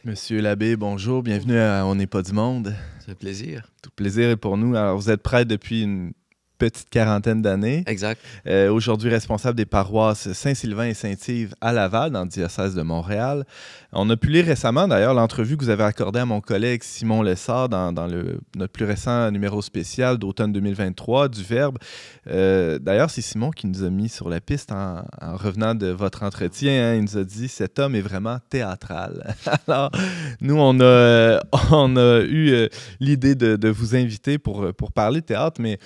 Monsieur l'abbé, bonjour, bienvenue à On n'est pas du monde. C'est un plaisir. Tout plaisir est pour nous. Alors, vous êtes prêtre depuis une petite quarantaine d'années. Exact. Aujourd'hui responsable des paroisses Saint-Sylvain et Saint-Yves à Laval, dans le diocèse de Montréal. On a pu lire récemment, d'ailleurs, l'entrevue que vous avez accordée à mon collègue Simon Lessard dans notre plus récent numéro spécial d'automne 2023 du Verbe. D'ailleurs, c'est Simon qui nous a mis sur la piste en revenant de votre entretien. Hein. Il nous a dit « Cet homme est vraiment théâtral ». Alors, nous, on a eu l'idée de vous inviter pour parler de théâtre, mais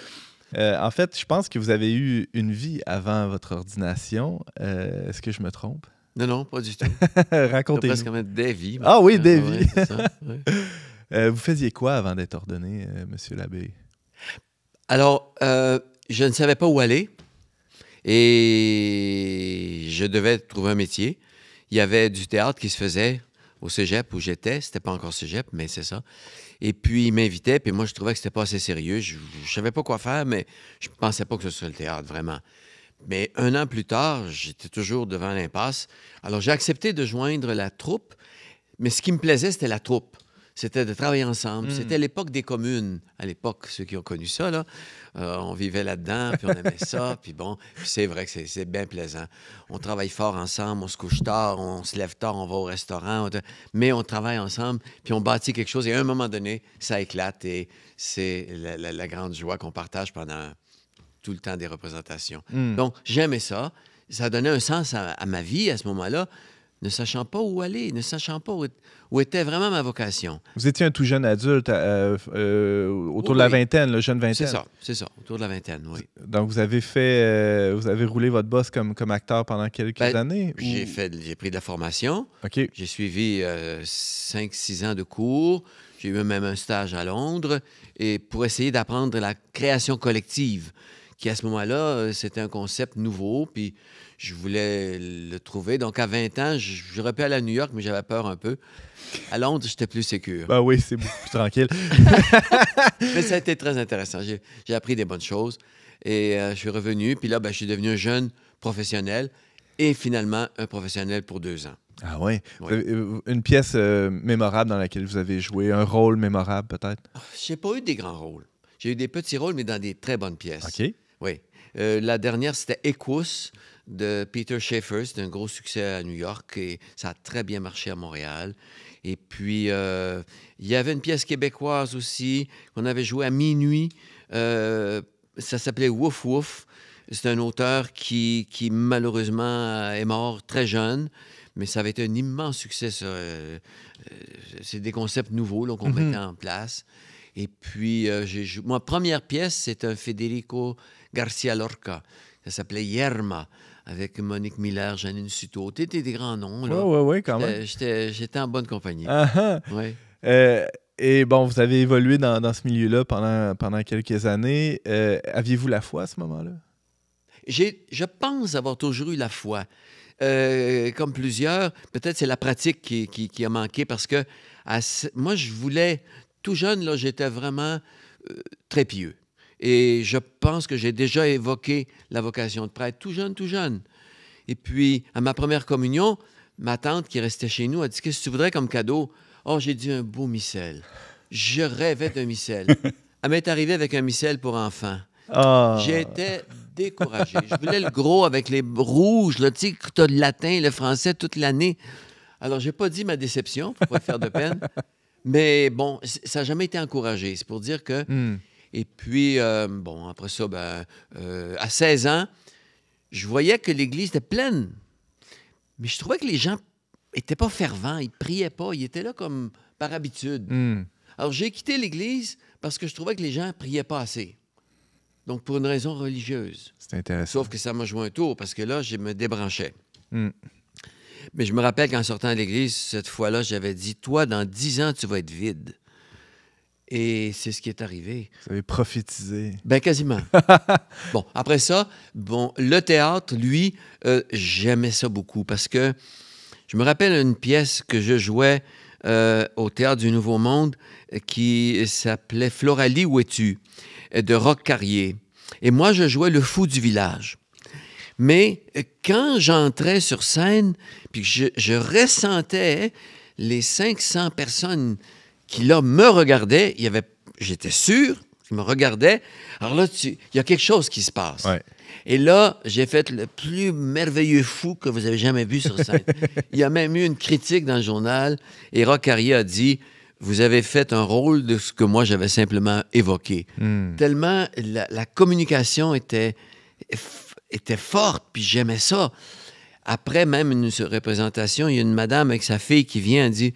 en fait, je pense que vous avez eu une vie avant votre ordination. Est-ce que je me trompe? Non, pas du tout. Racontez-nous. Presque même des vies. Ah oui, des vies. Ouais, c'est ça, ouais. Vous faisiez quoi avant d'être ordonné, monsieur l'abbé? Alors, je ne savais pas où aller et je devais trouver un métier. Il y avait du théâtre qui se faisait au cégep où j'étais. C'était pas encore cégep, mais c'est ça. Et puis, il m'invitait, puis moi, je trouvais que c'était pas assez sérieux. Je savais pas quoi faire, mais je pensais pas que ce soit le théâtre, vraiment. Mais un an plus tard, j'étais toujours devant l'impasse. Alors, j'ai accepté de joindre la troupe, mais ce qui me plaisait, c'était la troupe. C'était de travailler ensemble. C'était l'époque des communes. À l'époque, ceux qui ont connu ça, là, on vivait là-dedans, puis on aimait ça. Puis bon, puis c'est vrai que c'est bien plaisant. On travaille fort ensemble, on se couche tard, on se lève tard, on va au restaurant. Mais on travaille ensemble, puis on bâtit quelque chose. Et à un moment donné, ça éclate et c'est la grande joie qu'on partage pendant tout le temps des représentations. Donc, j'aimais ça. Ça donnait un sens à ma vie à ce moment-là, ne sachant pas où aller, ne sachant pas où était vraiment ma vocation. Vous étiez un tout jeune adulte, autour de la vingtaine, le jeune vingtaine. C'est ça, autour de la vingtaine, oui. Donc, vous avez roulé votre bosse comme acteur pendant quelques années? J'ai pris de la formation. OK. J'ai suivi 5-6 ans de cours. J'ai eu même un stage à Londres et pour essayer d'apprendre la création collective, qui à ce moment-là, c'était un concept nouveau, puis je voulais le trouver. Donc, à 20 ans, j'aurais pu aller à New York, mais j'avais peur un peu. À Londres, j'étais plus sécure. Ben oui, c'est beaucoup plus tranquille. Mais ça a été très intéressant. J'ai appris des bonnes choses et je suis revenu. Puis là, je suis devenu un jeune professionnel et finalement un professionnel pour 2 ans. Ah ouais. Oui. Une pièce mémorable dans laquelle vous avez joué, un rôle mémorable peut-être? J'ai pas eu des grands rôles. J'ai eu des petits rôles, mais dans des très bonnes pièces. OK. Oui. La dernière, c'était Equus de Peter Shaffer. C'était un gros succès à New York et ça a très bien marché à Montréal. Et puis, il y avait une pièce québécoise aussi qu'on avait jouée à minuit. Ça s'appelait Wouf Wouf. C'est un auteur qui malheureusement est mort très jeune, mais ça avait été un immense succès. C'est des concepts nouveaux là, qu'on mettait en place. Et puis, ma première pièce, c'est un Federico Garcia Lorca. Ça s'appelait Yerma, avec Monique Miller, Janine Suto. C'était des grands noms. Oui, quand même. J'étais en bonne compagnie. Ouais. Et bon, vous avez évolué dans ce milieu-là pendant quelques années. Aviez-vous la foi à ce moment-là? Je pense avoir toujours eu la foi. Comme plusieurs, peut-être c'est la pratique qui a manqué parce que moi, je voulais... Tout jeune, là, j'étais vraiment très pieux. Et je pense que j'ai déjà évoqué la vocation de prêtre. Tout jeune. Et puis, à ma première communion, ma tante qui restait chez nous a dit « Qu'est-ce que tu voudrais comme cadeau? » Oh, j'ai dit un beau missel. Je rêvais d'un missel. Elle m'est arrivée avec un missel pour enfants. Oh. J'étais découragé. Je voulais le gros avec les rouges, là, tu sais, que tu as le latin, le français toute l'année. Alors, j'ai pas dit ma déception pour pas faire de peine. Mais bon, ça n'a jamais été encouragé. C'est pour dire que... Et puis, après ça, à 16 ans, je voyais que l'Église était pleine. Mais je trouvais que les gens n'étaient pas fervents, ils priaient pas, ils étaient là comme par habitude. Alors, j'ai quitté l'Église parce que je trouvais que les gens priaient pas assez. Donc, pour une raison religieuse. C'est intéressant. Sauf que ça m'a joué un tour parce que là, je me débranchais. Mais je me rappelle qu'en sortant de l'église, cette fois-là, j'avais dit, toi, dans 10 ans, tu vas être vide. Et c'est ce qui est arrivé. Vous avez prophétisé. Ben quasiment. Bon, après ça, le théâtre, lui, j'aimais ça beaucoup parce que je me rappelle une pièce que je jouais au Théâtre du Nouveau Monde qui s'appelait Floralie, où es-tu? De Roch Carrier. Et moi, je jouais le fou du village. Mais quand j'entrais sur scène, puis que je ressentais les 500 personnes qui, là, me regardaient, j'étais sûr qu'ils me regardaient. Alors là, il y a quelque chose qui se passe. Ouais. Et là, j'ai fait le plus merveilleux fou que vous avez jamais vu sur scène. Il y a même eu une critique dans le journal, et Roch Carrier a dit « Vous avez fait un rôle de ce que moi, j'avais simplement évoqué. Tellement la communication était forte, puis j'aimais ça. Après même une représentation, il y a une madame avec sa fille qui vient et dit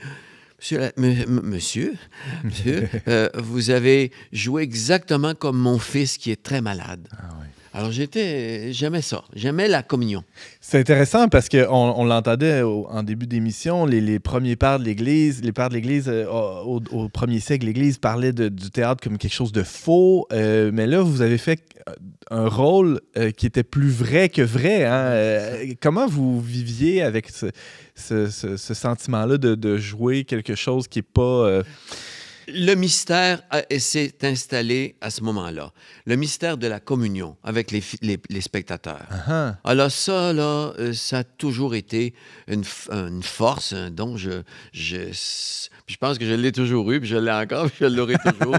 Monsieur, vous avez joué exactement comme mon fils qui est très malade. » Alors, j'aimais ça. J'aimais la communion. C'est intéressant parce qu'on l'entendait en début d'émission, les premiers pères de l'Église, les pères de l'Église au premier siècle, l'Église parlait du théâtre comme quelque chose de faux, mais là, vous avez fait un rôle qui était plus vrai que vrai. Hein? Comment vous viviez avec ce sentiment-là de jouer quelque chose qui n'est pas... Le mystère s'est installé à ce moment-là. Le mystère de la communion avec les spectateurs. Uh-huh. Alors ça, là, ça a toujours été une force, un don. Je pense que je l'ai toujours eu, puis je l'ai encore, puis je l'aurai toujours.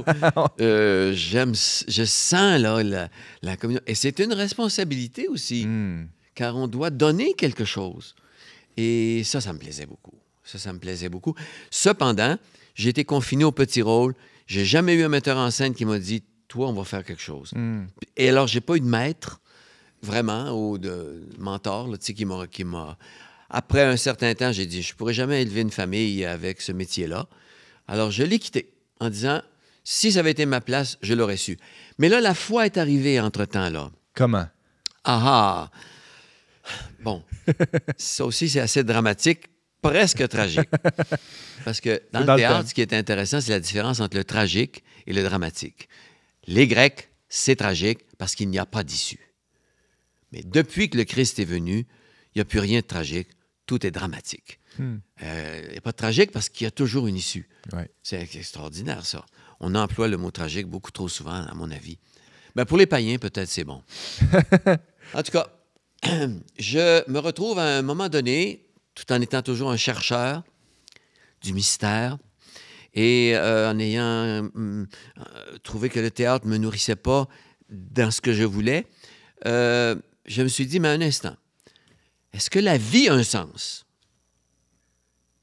Je sens là, la communion. Et c'est une responsabilité aussi, car on doit donner quelque chose. Et ça me plaisait beaucoup. Ça me plaisait beaucoup. Cependant, j'ai été confiné au petit rôle. J'ai jamais eu un metteur en scène qui m'a dit « Toi, on va faire quelque chose. Et alors, j'ai pas eu de maître, vraiment, ou de mentor, là, qui m'a... Après un certain temps, j'ai dit « Je pourrais jamais élever une famille avec ce métier-là. » Alors, je l'ai quitté en disant « Si ça avait été ma place, je l'aurais su. » Mais là, la foi est arrivée entre-temps, là. Comment? Ah! Bon, ça aussi, c'est assez dramatique. Presque tragique. Parce que dans le théâtre, ce qui est intéressant, c'est la différence entre le tragique et le dramatique. Les Grecs, c'est tragique parce qu'il n'y a pas d'issue. Mais depuis que le Christ est venu, il n'y a plus rien de tragique, tout est dramatique. Il n'y a pas de tragique parce qu'il y a toujours une issue. Ouais. C'est extraordinaire, ça. On emploie le mot tragique beaucoup trop souvent, à mon avis. Ben, pour les païens, peut-être c'est bon. En tout cas, je me retrouve à un moment donné, tout en étant toujours un chercheur du mystère et en ayant trouvé que le théâtre ne me nourrissait pas dans ce que je voulais, je me suis dit, mais un instant, est-ce que la vie a un sens?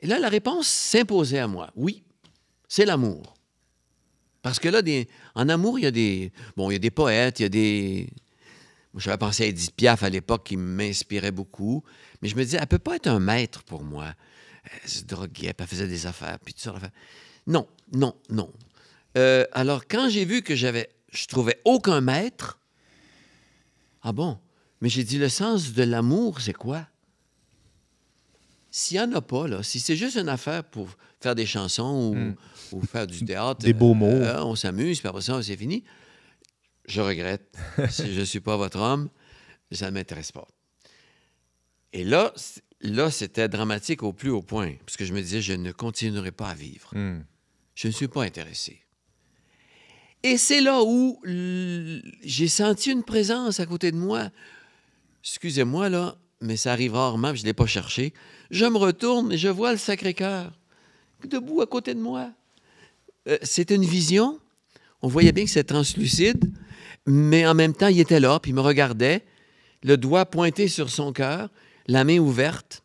Et là, la réponse s'imposait à moi. Oui, c'est l'amour. Parce que là, en amour, il y a des poètes, il y a des... Moi, j'avais pensé à Edith Piaf à l'époque qui m'inspirait beaucoup, mais je me disais, elle ne peut pas être un maître pour moi. Elle se droguait, puis elle faisait des affaires, puis tout ça. Non. Alors, quand j'ai vu que je trouvais aucun maître, ah bon, mais j'ai dit, le sens de l'amour, c'est quoi? S'il n'y en a pas, là, si c'est juste une affaire pour faire des chansons ou faire du théâtre, des beaux mots, on s'amuse, puis après ça, c'est fini. Je regrette. Si je ne suis pas votre homme, ça ne m'intéresse pas. Et là, c'était dramatique au plus haut point, parce que je me disais, je ne continuerai pas à vivre. Je ne suis pas intéressé. Et c'est là où j'ai senti une présence à côté de moi. Excusez-moi, là, mais ça arrive rarement, je ne l'ai pas cherché. Je me retourne et je vois le Sacré-Cœur debout à côté de moi. C'est une vision. On voyait bien que c'était translucide. Mais en même temps, il était là, puis il me regardait, le doigt pointé sur son cœur, la main ouverte.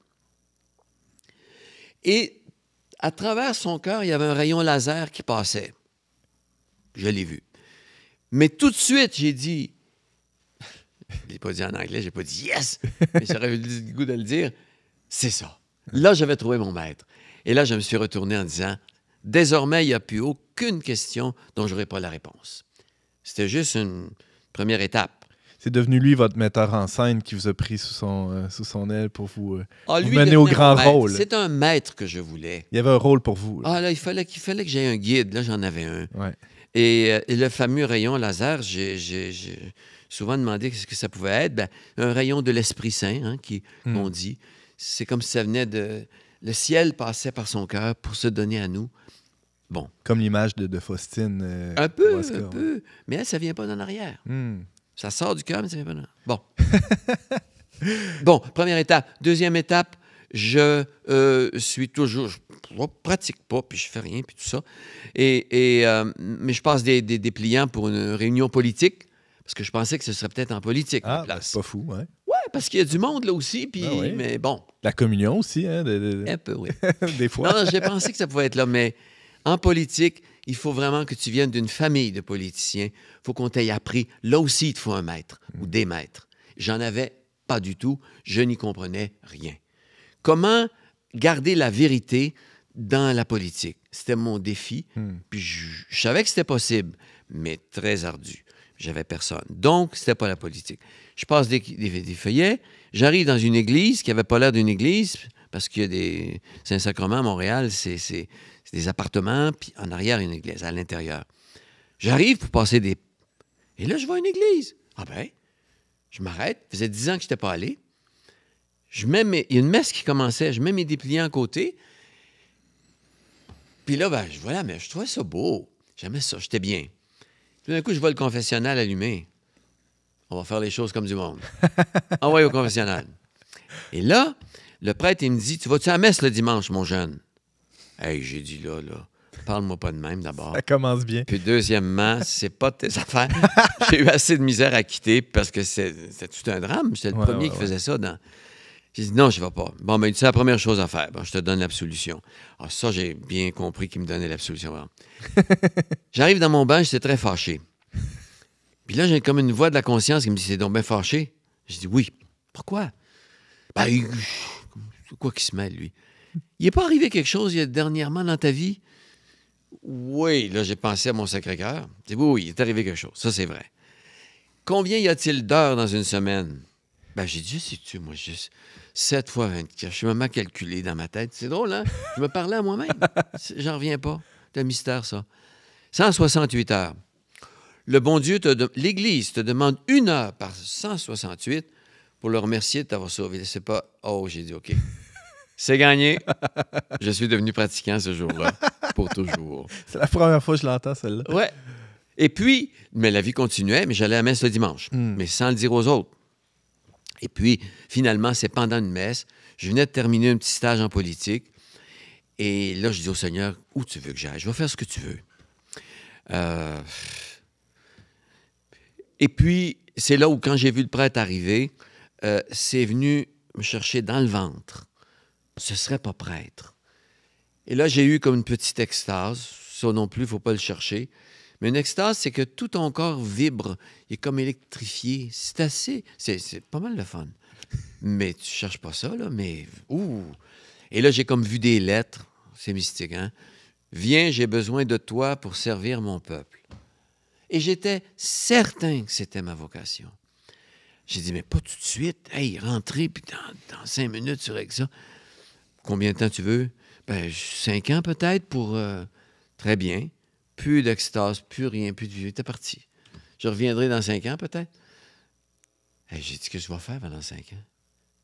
Et à travers son cœur, il y avait un rayon laser qui passait. Je l'ai vu. Mais tout de suite, j'ai dit, je ne l'ai pas dit en anglais, j'ai pas dit « yes », mais j'aurais eu le goût de le dire, c'est ça. Là, j'avais trouvé mon maître. Et là, je me suis retourné en disant, désormais, il n'y a plus aucune question dont je n'aurai pas la réponse. C'était juste une première étape. C'est devenu lui, votre metteur en scène, qui vous a pris sous son aile pour vous lui mener au grand rôle. C'est un maître que je voulais. Il y avait un rôle pour vous. Là. Là, il fallait que j'aie un guide. Là, j'en avais un. Ouais. Et le fameux rayon laser, j'ai souvent demandé ce que ça pouvait être. Ben, un rayon de l'Esprit Saint, qu'on dit. C'est comme si ça venait de... Le ciel passait par son cœur pour se donner à nous. Bon. Comme l'image de Faustine. Un peu. Mais elle, ça ne vient pas d'en arrière. Ça sort du cœur, mais ça ne vient pas d'en arrière. Bon. Bon, première étape. Deuxième étape, je suis toujours... pratique pas, puis je fais rien, puis tout ça. Mais je passe des dépliants pour une réunion politique, parce que je pensais que ce serait peut-être en politique, la place. C'est pas fou, hein? Ouais, parce qu'il y a du monde là aussi, puis, oui. mais bon. La communion aussi, hein? Un peu, oui. Des fois. Non, j'ai pensé que ça pouvait être là, mais en politique, il faut vraiment que tu viennes d'une famille de politiciens. Il faut qu'on t'ait appris. Là aussi, il te faut un maître ou des maîtres. J'en avais pas du tout. Je n'y comprenais rien. Comment garder la vérité dans la politique? C'était mon défi. Puis je savais que c'était possible, mais très ardu. J'avais personne. Donc, c'était pas la politique. Je passe des feuillets. J'arrive dans une église qui n'avait pas l'air d'une église, parce qu'il y a des Saint-Sacrement à Montréal, c'est des appartements, puis en arrière, une église, à l'intérieur. J'arrive pour passer des... Et là, je vois une église. Ah ben, je m'arrête. Ça faisait 10 ans que je n'étais pas allé. Il y a une messe qui commençait. Je mets mes dépliants à côté. Puis là, ben, je vois la messe. Je trouvais ça beau. J'aimais ça. J'étais bien. Tout d'un coup, je vois le confessionnal allumé. On va faire les choses comme du monde. Envoyé au confessionnal. Et là, le prêtre, il me dit, tu vas-tu à la messe le dimanche, mon jeune? Hey, j'ai dit là, parle-moi pas de même d'abord. Ça commence bien. Puis deuxièmement, c'est pas de tes affaires. J'ai eu assez de misère à quitter parce que c'était tout un drame. J'étais le premier qui faisait ça. J'ai dit non, je ne vais pas. Bon, ben, c'est la première chose à faire. Bon, je te donne l'absolution. Alors, ça, j'ai bien compris qu'il me donnait l'absolution. J'arrive dans mon banc, j'étais très fâché. Puis là, j'ai comme une voix de la conscience qui me dit, c'est donc bien fâché. J'ai dit oui. Pourquoi? Ben, c'est quoi qui se mêle, lui? Il n'est pas arrivé quelque chose dernièrement dans ta vie? Oui, là, j'ai pensé à mon Sacré-Cœur. J'ai dit, oui, il est arrivé quelque chose. Ça, c'est vrai. Combien y a-t-il d'heures dans une semaine? Ben, j'ai dit, sais-tu, moi, juste 7 fois 24. Je suis même calculé dans ma tête. C'est drôle, hein? Je me parlais à moi-même. J'en reviens pas. C'est un mystère, ça. 168 heures. Le bon Dieu, l'Église te demande 1 heure par 168 pour le remercier de t'avoir sauvé. C'est pas, oh, j'ai dit, OK. C'est gagné. Je suis devenu pratiquant ce jour-là, pour toujours. C'est la première fois que je l'entends, celle-là. Ouais. Et puis, mais la vie continuait, mais j'allais à la messe le dimanche, mais sans le dire aux autres. Et puis, finalement, c'est pendant une messe, je venais de terminer un petit stage en politique, et là, je dis au Seigneur, où tu veux que j'aille? Je vais faire ce que tu veux. Et puis, c'est là où, quand j'ai vu le prêtre arriver, c'est venu me chercher dans le ventre. Ce ne serait pas prêtre. Et là, j'ai eu comme une petite extase. Ça non plus, il ne faut pas le chercher. Mais une extase, c'est que tout ton corps vibre. Il est comme électrifié. C'est assez... C'est pas mal le fun. Mais tu ne cherches pas ça, là. Mais... Ouh! Et là, j'ai comme vu des lettres. C'est mystique, hein? Viens, j'ai besoin de toi pour servir mon peuple. Et j'étais certain que c'était ma vocation. J'ai dit, mais pas tout de suite. Hey, rentrez, puis dans 5 minutes, tu règles ça. Combien de temps tu veux? Ben, 5 ans peut-être pour... Très bien. Plus d'extase, plus rien, plus de vie. T'es parti. Je reviendrai dans 5 ans peut-être. Hey, j'ai dit que je vais faire pendant 5 ans.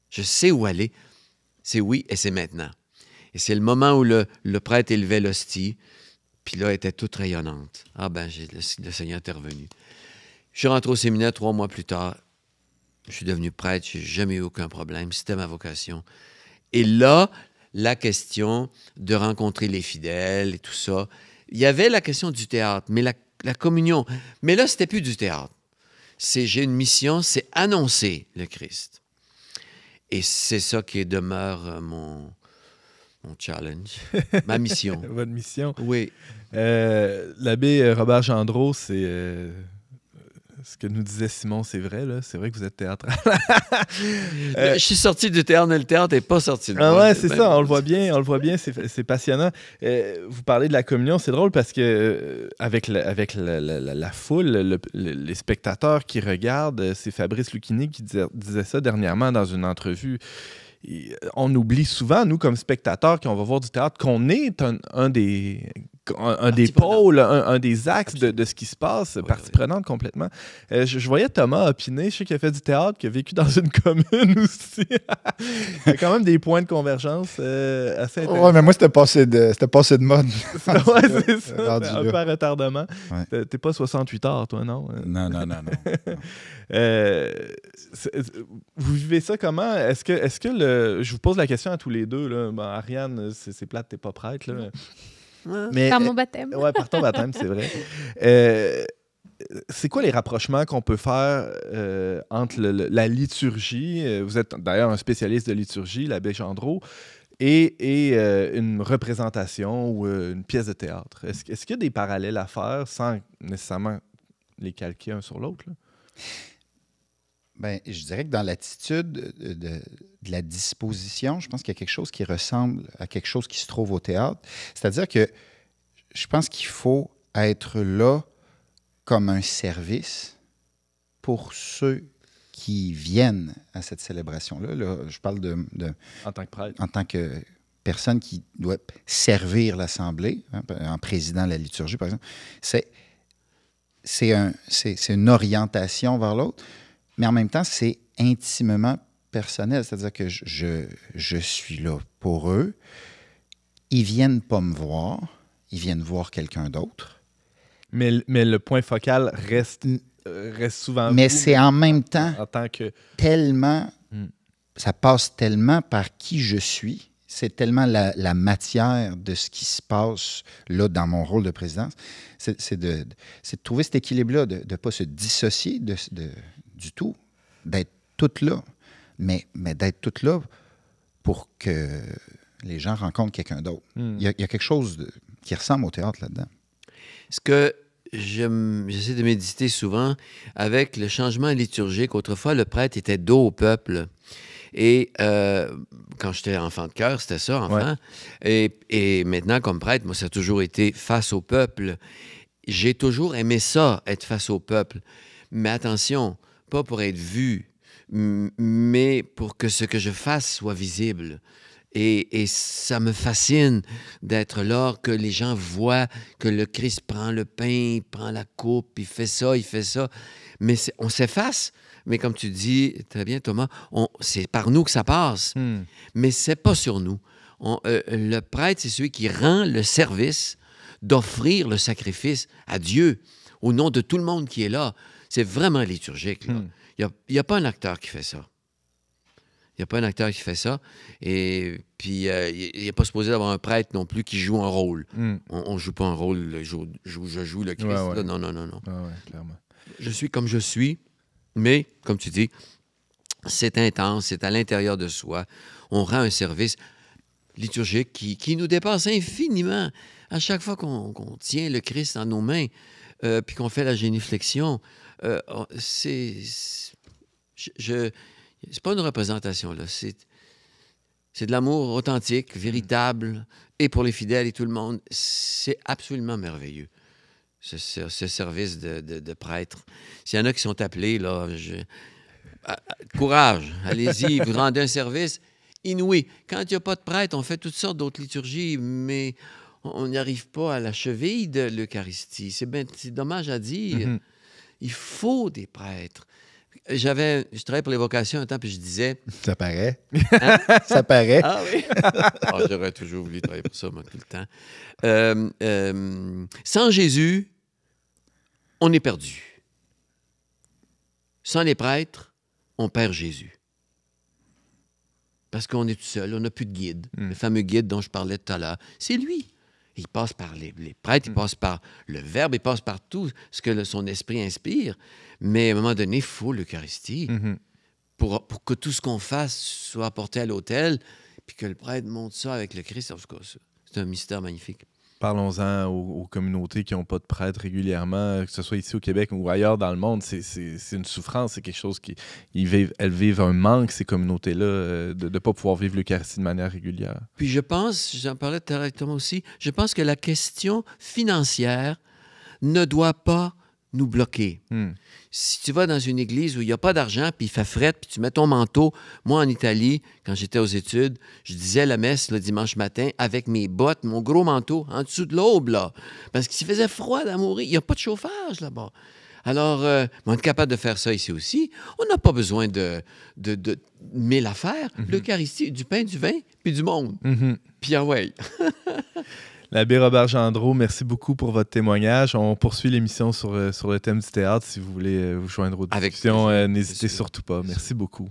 Je sais où aller. C'est oui et c'est maintenant. Et c'est le moment où le prêtre élevait l'hostie, puis là, elle était toute rayonnante. Ah ben, le Seigneur était revenu. Je suis rentré au séminaire 3 mois plus tard. Je suis devenu prêtre, je n'ai jamais eu aucun problème. C'était ma vocation. Et là, la question de rencontrer les fidèles et tout ça. Il y avait la question du théâtre, mais la communion. Mais là, c'était plus du théâtre. J'ai une mission, c'est annoncer le Christ. Et c'est ça qui demeure mon challenge, ma mission. Votre mission. Oui. L'abbé Robert Gendreau, c'est... ce que nous disait Simon, c'est vrai, là. C'est vrai que vous êtes théâtral. Je suis sorti du théâtre, mais le théâtre n'est pas sorti de moi. Ah ouais, c'est ça, on le voit bien, c'est passionnant. Vous parlez de la communion, c'est drôle parce que avec la foule, les spectateurs qui regardent, c'est Fabrice Lucchini qui disait ça dernièrement dans une entrevue. On oublie souvent, nous, comme spectateurs, quand on va voir du théâtre, qu'on est un des pôles, un des axes de ce qui se passe, partie prenante complètement. Je voyais Thomas opiner, je sais qu'il a fait du théâtre, qu'il a vécu dans une commune aussi. Il y a quand même des points de convergence assez intéressants. Ouais, mais moi, c'était passé de mode. Ouais, c'est ça, Rendu un là. peu à retardement. Ouais. T'es pas 68 heures, toi, non? Non. Vous vivez ça comment? Est-ce que je vous pose la question à tous les deux, là. Bon, Ariane, c'est plate, t'es pas prêtre, là. Mais, Par mon baptême. ouais, par ton baptême, c'est vrai. C'est quoi les rapprochements qu'on peut faire entre la liturgie, vous êtes d'ailleurs un spécialiste de liturgie, l'abbé Gendreau, et une représentation ou une pièce de théâtre? Est-ce qu'il y a des parallèles à faire sans nécessairement les calquer un sur l'autre, là? Ben, je dirais que dans l'attitude de la disposition, je pense qu'il y a quelque chose qui ressemble à quelque chose qui se trouve au théâtre. C'est-à-dire que je pense qu'il faut être là comme un service pour ceux qui viennent à cette célébration-là. Là, je parle En tant que prêtre. en tant que personne qui doit servir l'Assemblée, hein, en présidant la liturgie, par exemple. C'est une orientation vers l'autre. Mais en même temps, c'est intimement personnel. C'est-à-dire que je suis là pour eux. Ils viennent pas me voir. Ils viennent voir quelqu'un d'autre. Mais le point focal reste souvent Mais vous, c'est en même temps en tant que... tellement... Mm. Ça passe tellement par qui je suis. C'est tellement la matière de ce qui se passe là dans mon rôle de présidence. C'est de trouver cet équilibre-là, de ne pas se dissocier du tout, d'être tout là, mais d'être tout là pour que les gens rencontrent quelqu'un d'autre. Mm. Il y a quelque chose qui ressemble au théâtre là-dedans. Ce que j'essaie de méditer souvent, avec le changement liturgique, autrefois, le prêtre était dos au peuple. Et quand j'étais enfant de cœur, c'était ça, enfant. Ouais. Et maintenant, comme prêtre, moi, ça a toujours été face au peuple. J'ai toujours aimé ça, être face au peuple. Mais attention, pas pour être vu, mais pour que ce que je fasse soit visible. Et ça me fascine d'être là, que les gens voient que le Christ prend le pain, il prend la coupe, il fait ça. Mais on s'efface. Mais comme tu dis très bien, Thomas, c'est par nous que ça passe. Mais c'est pas sur nous. Le prêtre, c'est celui qui rend le service d'offrir le sacrifice à Dieu au nom de tout le monde qui est là. C'est vraiment liturgique. Il n'y a pas un acteur qui fait ça. Il n'y a pas un acteur qui fait ça. Et puis, il n'est pas supposé d'avoir un prêtre non plus qui joue un rôle. On ne joue pas un rôle, je joue le Christ. Ouais. Là. Non. Ouais, clairement. Je suis comme je suis, mais, comme tu dis, c'est intense, c'est à l'intérieur de soi. On rend un service liturgique qui nous dépasse infiniment. À chaque fois qu'on tient le Christ dans nos mains, puis qu'on fait la génuflexion, c'est pas une représentation, là. C'est de l'amour authentique, véritable, et pour les fidèles et tout le monde. C'est absolument merveilleux, ce service de prêtre. S'il y en a qui sont appelés, là, courage, allez-y, vous rendez un service inouï. Quand il n'y a pas de prêtre, on fait toutes sortes d'autres liturgies, mais on n'y arrive pas à la cheville de l'Eucharistie. C'est dommage à dire. Il faut des prêtres. Je travaillais pour les vocations un temps, puis je disais... Ça paraît. Hein? Ça paraît. Ah oui? J'aurais toujours voulu travailler pour ça, moi, tout le temps. Sans Jésus, on est perdu. Sans les prêtres, on perd Jésus. Parce qu'on est tout seul, on n'a plus de guide. Le fameux guide dont je parlais tout à l'heure, c'est lui. Il passe par les prêtres, il passe par le Verbe, il passe par tout ce que son esprit inspire. Mais à un moment donné, il faut l'Eucharistie pour que tout ce qu'on fasse soit apporté à l'autel, puis que le prêtre monte ça avec le Christ. En tout cas, c'est un mystère magnifique. Parlons-en aux communautés qui n'ont pas de prêtre régulièrement, que ce soit ici au Québec ou ailleurs dans le monde. C'est une souffrance, c'est quelque chose elles vivent un manque, ces communautés-là, de ne pas pouvoir vivre l'Eucharistie de manière régulière. Puis je pense, j'en parlais tout à l'heure aussi, je pense que la question financière ne doit pas nous bloquer. Hmm. Si tu vas dans une église où il n'y a pas d'argent, puis il fait fret, puis tu mets ton manteau. Moi, en Italie, quand j'étais aux études, je disais la messe le dimanche matin avec mes bottes, mon gros manteau, en dessous de l'aube, là. Parce qu'il faisait froid à mourir. Il n'y a pas de chauffage là-bas. Alors, on est capable de faire ça ici aussi. On n'a pas besoin de 1000 affaires. L'Eucharistie, du pain, du vin, puis du monde. Puis ah ouais. L'abbé Robert Gendreau, merci beaucoup pour votre témoignage. On poursuit l'émission sur le thème du théâtre. Si vous voulez vous joindre aux Avec discussions, plaisir. n'hésitez surtout pas. Merci beaucoup.